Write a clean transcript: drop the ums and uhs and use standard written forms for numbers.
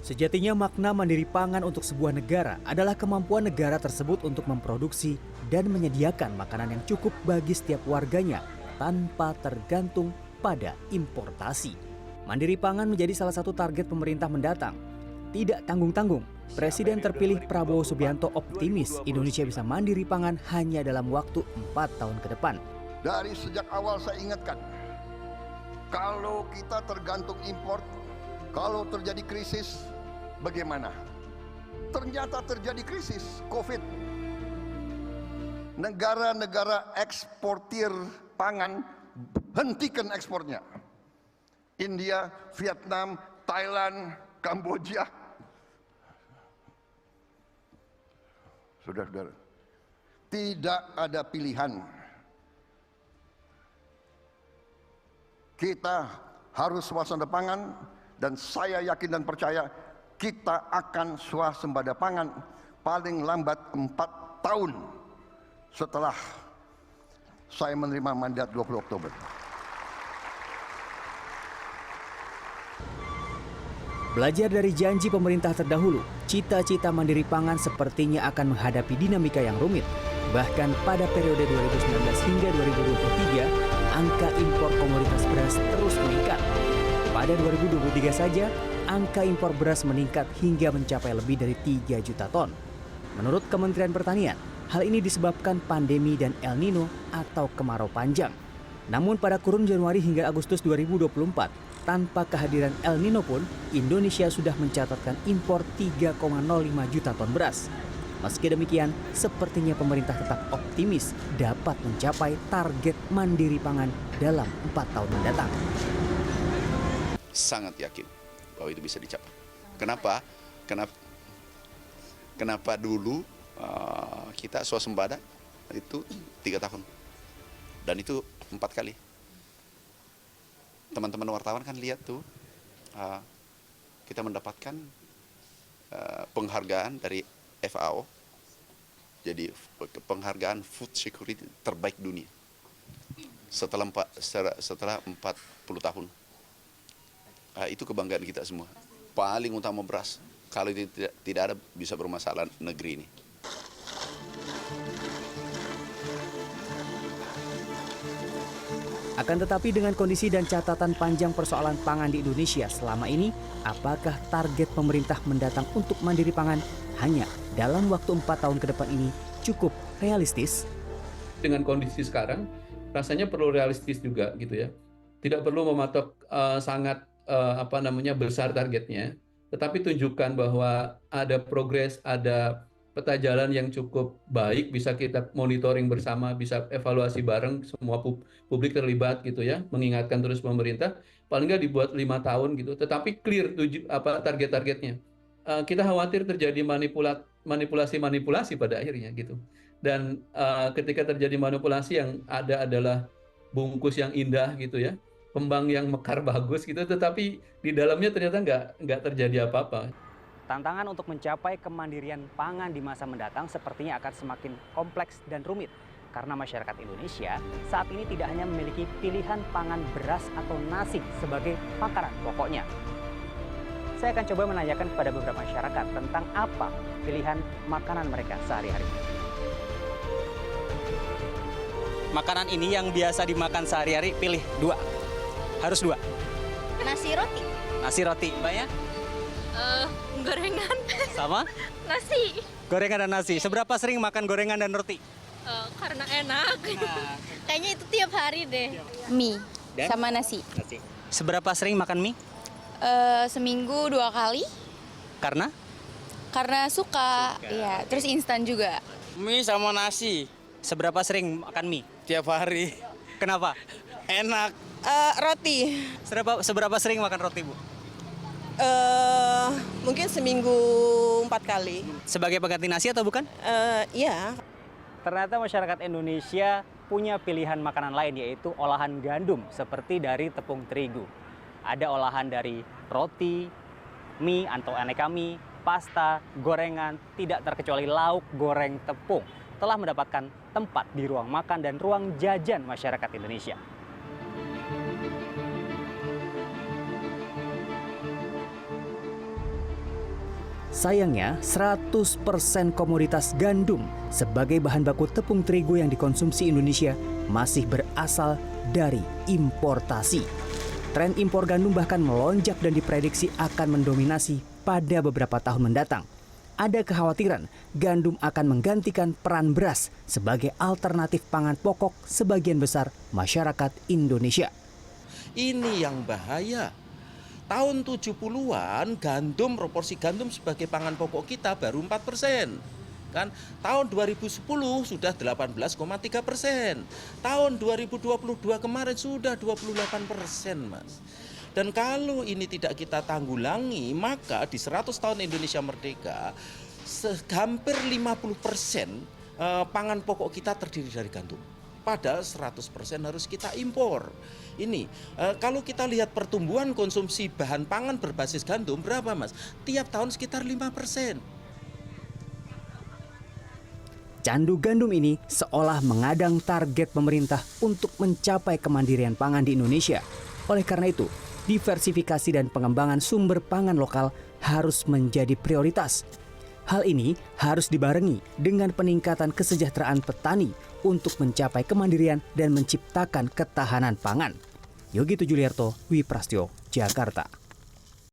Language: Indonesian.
Sejatinya makna mandiri pangan untuk sebuah negara adalah kemampuan negara tersebut untuk memproduksi dan menyediakan makanan yang cukup bagi setiap warganya tanpa tergantung pada importasi. Mandiri pangan menjadi salah satu target pemerintah mendatang. Tidak tanggung-tanggung, Presiden terpilih Prabowo Subianto optimis Indonesia bisa mandiri pangan hanya dalam waktu 4 tahun ke depan. Dari sejak awal saya ingatkan, kalau kita tergantung impor, kalau terjadi krisis, bagaimana? Ternyata terjadi krisis COVID. Negara-negara eksportir pangan hentikan ekspornya. India, Vietnam, Thailand, Kamboja. Saudara-saudara, tidak ada pilihan. Kita harus swasembada pangan, dan saya yakin dan percaya kita akan swasembada pangan paling lambat 4 tahun setelah saya menerima mandat 20 Oktober. Belajar dari janji pemerintah terdahulu, cita-cita mandiri pangan sepertinya akan menghadapi dinamika yang rumit. Bahkan pada periode 2019 hingga 2023, angka impor komoditas beras terus meningkat. Pada 2023 saja, angka impor beras meningkat hingga mencapai lebih dari 3 juta ton. Menurut Kementerian Pertanian, hal ini disebabkan pandemi dan El Nino atau kemarau panjang. Namun pada kurun Januari hingga Agustus 2024, tanpa kehadiran El Nino pun, Indonesia sudah mencatatkan impor 3,05 juta ton beras. Meski demikian, sepertinya pemerintah tetap optimis dapat mencapai target mandiri pangan dalam 4 tahun mendatang. Sangat yakin bahwa itu bisa dicapai. Kenapa? Kenapa dulu kita swasembada itu 3 tahun dan itu 4 kali. Teman-teman wartawan kan lihat tuh, kita mendapatkan penghargaan dari FAO, jadi penghargaan food security terbaik dunia setelah 40 tahun. Itu kebanggaan kita semua. Paling utama beras. Kalau itu tidak ada, bisa bermasalah negeri ini. Akan tetapi dengan kondisi dan catatan panjang persoalan pangan di Indonesia selama ini, apakah target pemerintah mendatang untuk mandiri pangan hanya dalam waktu 4 tahun ke depan ini cukup realistis? Dengan kondisi sekarang, rasanya perlu realistis juga gitu ya. Tidak perlu mematok sangat besar targetnya, tetapi tunjukkan bahwa ada progres, ada peta jalan yang cukup baik, bisa kita monitoring bersama, bisa evaluasi bareng, semua publik terlibat gitu ya, mengingatkan terus pemerintah, paling nggak dibuat 5 tahun gitu, tetapi clear target-targetnya. Kita khawatir terjadi manipulasi pada akhirnya gitu. Dan ketika terjadi manipulasi, yang ada adalah bungkus yang indah gitu ya, kembang yang mekar bagus gitu, tetapi di dalamnya ternyata nggak terjadi apa-apa. Tantangan untuk mencapai kemandirian pangan di masa mendatang sepertinya akan semakin kompleks dan rumit. Karena masyarakat Indonesia saat ini tidak hanya memiliki pilihan pangan beras atau nasi sebagai makanan pokoknya. Saya akan coba menanyakan kepada beberapa masyarakat tentang apa pilihan makanan mereka sehari-hari. Makanan ini yang biasa dimakan sehari-hari, pilih 2. Harus 2. Nasi roti. Nasi roti, Mbaknya? Gorengan. Sama? Nasi. Gorengan dan nasi. Seberapa sering makan gorengan dan roti? Karena enak. Kayaknya itu tiap hari deh. Mie Dan? sama nasi. Nasi. Seberapa sering makan mie? Seminggu 2 kali. Karena? Karena suka. Iya. Terus instan juga. Mie sama nasi. Seberapa sering makan mie? Tiap hari. Kenapa? Enak. Roti. Seberapa sering makan roti, Bu? Mungkin seminggu 4 kali. Sebagai pengganti nasi atau bukan? Iya. Ternyata masyarakat Indonesia punya pilihan makanan lain, yaitu olahan gandum seperti dari tepung terigu. Ada olahan dari roti, mie atau aneka mie, pasta, gorengan, tidak terkecuali lauk goreng tepung telah mendapatkan tempat di ruang makan dan ruang jajan masyarakat Indonesia. Sayangnya, 100% komoditas gandum sebagai bahan baku tepung terigu yang dikonsumsi Indonesia masih berasal dari importasi. Tren impor gandum bahkan melonjak dan diprediksi akan mendominasi pada beberapa tahun mendatang. Ada kekhawatiran gandum akan menggantikan peran beras sebagai alternatif pangan pokok sebagian besar masyarakat Indonesia. Ini yang bahaya. Tahun 70-an gandum, proporsi gandum sebagai pangan pokok kita baru 4%. Kan? Tahun 2010 sudah 18,3%. Tahun 2022 kemarin sudah 28%, Mas. Dan kalau ini tidak kita tanggulangi, maka di 100 tahun Indonesia merdeka, hampir 50% pangan pokok kita terdiri dari gandum. Padahal 100% harus kita impor. Ini, kalau kita lihat pertumbuhan konsumsi bahan pangan berbasis gandum, berapa Mas? Tiap tahun sekitar 5%. Candu gandum ini seolah mengadang target pemerintah untuk mencapai kemandirian pangan di Indonesia. Oleh karena itu, diversifikasi dan pengembangan sumber pangan lokal harus menjadi prioritas. Hal ini harus dibarengi dengan peningkatan kesejahteraan petani untuk mencapai kemandirian dan menciptakan ketahanan pangan. Yogi Tujuliarto, Dwi Prasetyo, Jakarta.